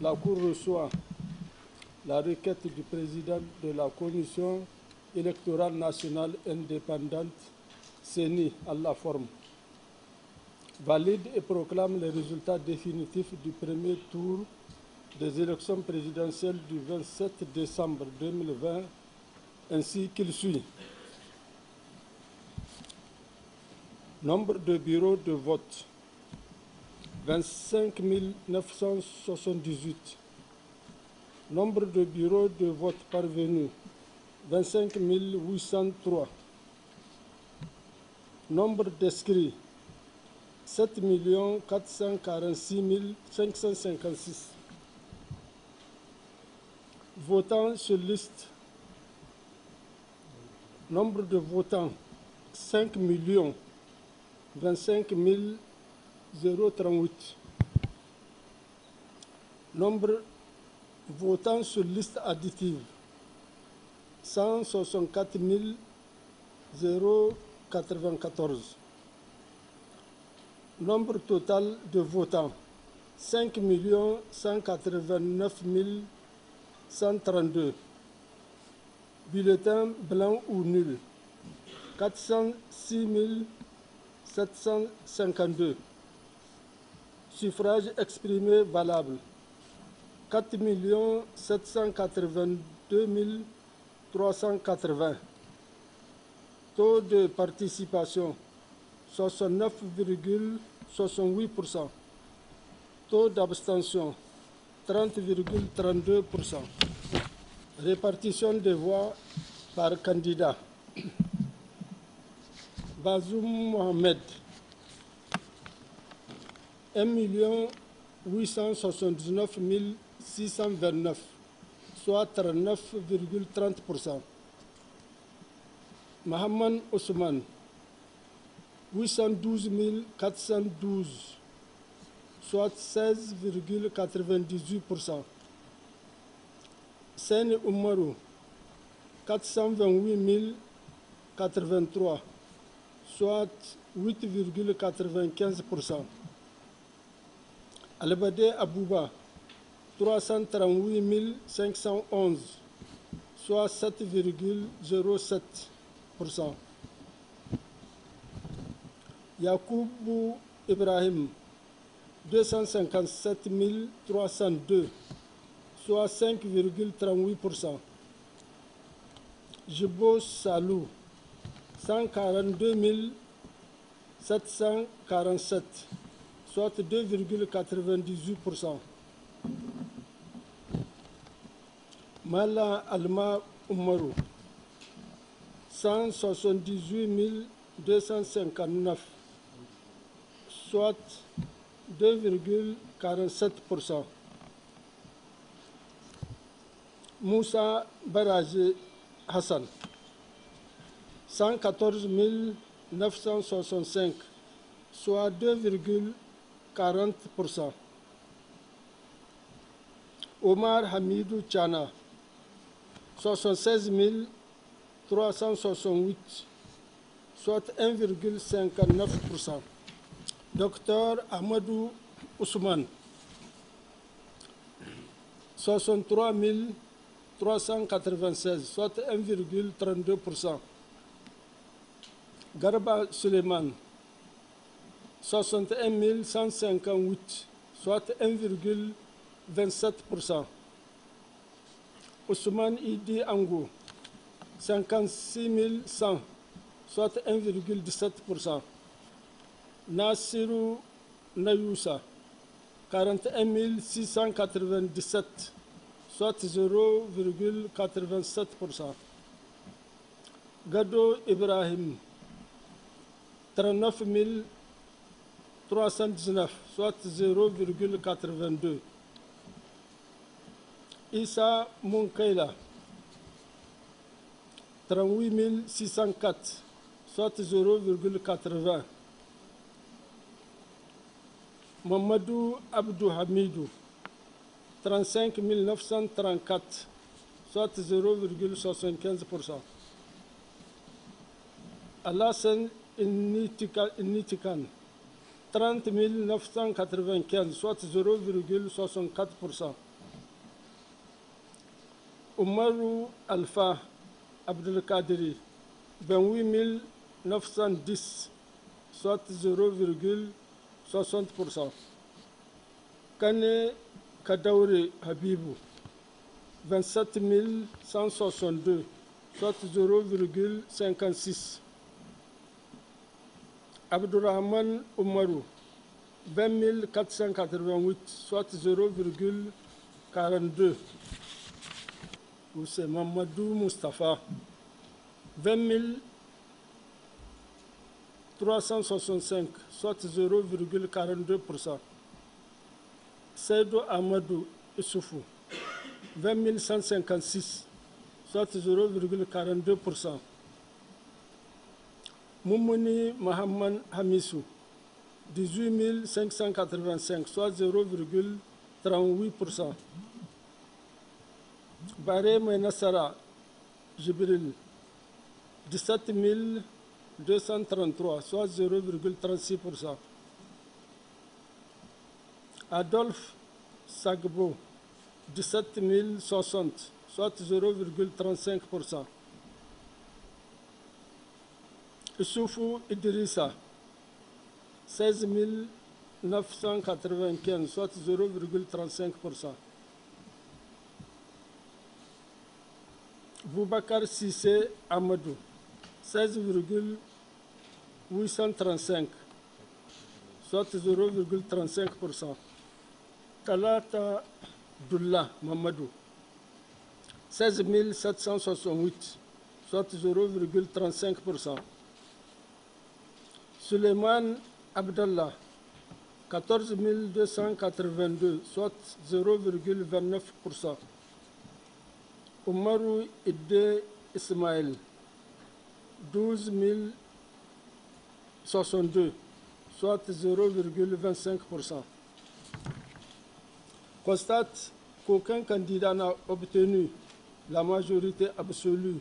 La Cour reçoit la requête du président de la Commission électorale nationale indépendante, CENI, à la forme. Valide et proclame les résultats définitifs du premier tour des élections présidentielles du 27 décembre 2020, ainsi qu'il suit. Nombre de bureaux de vote, 25 978. Nombre de bureaux de vote parvenus, 25 803. Nombre d'inscrits, 7 446 556. Votants sur liste. Nombre de votants, 5 25 038. Nombre votants sur liste additive, 164 094. Nombre total de votants, 5 189 132. Bulletins blancs ou nuls, 406 752. Suffrages exprimés valables, 4 782 380. Taux de participation, 69,68%. Taux d'abstention, 30,32%. Répartition des voix par candidat. Bazoum Mohamed, 1 879 629, soit 39,30%. Mohamed Ousmane, 812 412, soit 16,98%. Seni Oumarou, 428 083, soit 8,95%. Albade Abouba, 338 511, soit 7,07%. Yacoubou Ibrahim, 257 302, soit 5,38%. Jibo Salou, 142 747, soit 2,98%. Mala Alma Oumarou, 178 259, soit 2,47%. Moussa Baraje Hassan, 114 965, soit 2,40%. Omar Hamidou Tchana, 76 368, soit 1,59%. Docteur Amadou Ousmane, 63 396, soit 1,32%. Garba Suleiman, 61 158, soit 1,27%. Ousmane Idi Angou, 56 100, soit 1,17%. Nassirou Nayoussa, 41 697, soit 0,87%. Gado Ibrahim, 39 319, soit 0,82. Issa Munkaila, 38 604, soit 0,80. Mamadou Abdou Hamidou, 35 934, soit 0,75%. Alassane Nitikan, 30 995, soit 0,64%. Oumarou Alpha Abdelkadri, 28 910, soit 0,60%. Kane Kadaoure Habibou, 27 162, soit 0,56. Abdourahman Oumarou, 20 488, soit 0,42. Ousse Mamadou Mustafa, 20 365, soit 0,42%. Seydou Amadou Issoufou, 20 156, soit 0,42%. Moumouni Mahamman Hamissou, 18 585, soit 0,38%. Baré Menassara Jibril, 17 233, soit 0,36%. Adolphe Sagbo, 17 060, soit 0,35%. Issoufou Idrissa, 16 995, soit 0,35%. Boubacar Sissé Amadou, 16,835, soit 0,35%. Kalata Doula Mamadou, 16 768, soit 0,35%. Suleiman Abdallah, 14 282, soit 0,29%. Oumarou Ide Ismaël, 12 062, soit 0,25%. Constate qu'aucun candidat n'a obtenu la majorité absolue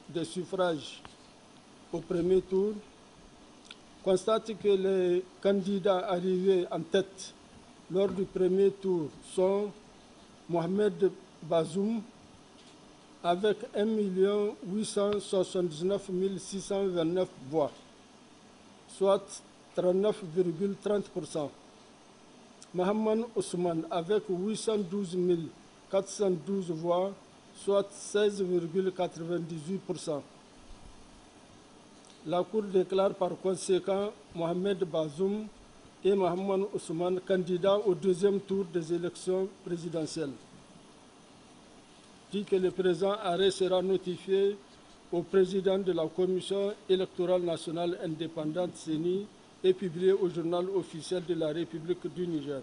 des suffrages au premier tour. Constate que les candidats arrivés en tête lors du premier tour sont Mohamed Bazoum avec 1 879 629 voix, soit 39,30%. Mahaman Ousmane avec 812 412 voix, soit 16,98%. La Cour déclare par conséquent Mohamed Bazoum et Mahaman Ousmane candidats au deuxième tour des élections présidentielles. Dit que le présent arrêt sera notifié au président de la Commission électorale nationale indépendante CENI et publié au journal officiel de la République du Niger.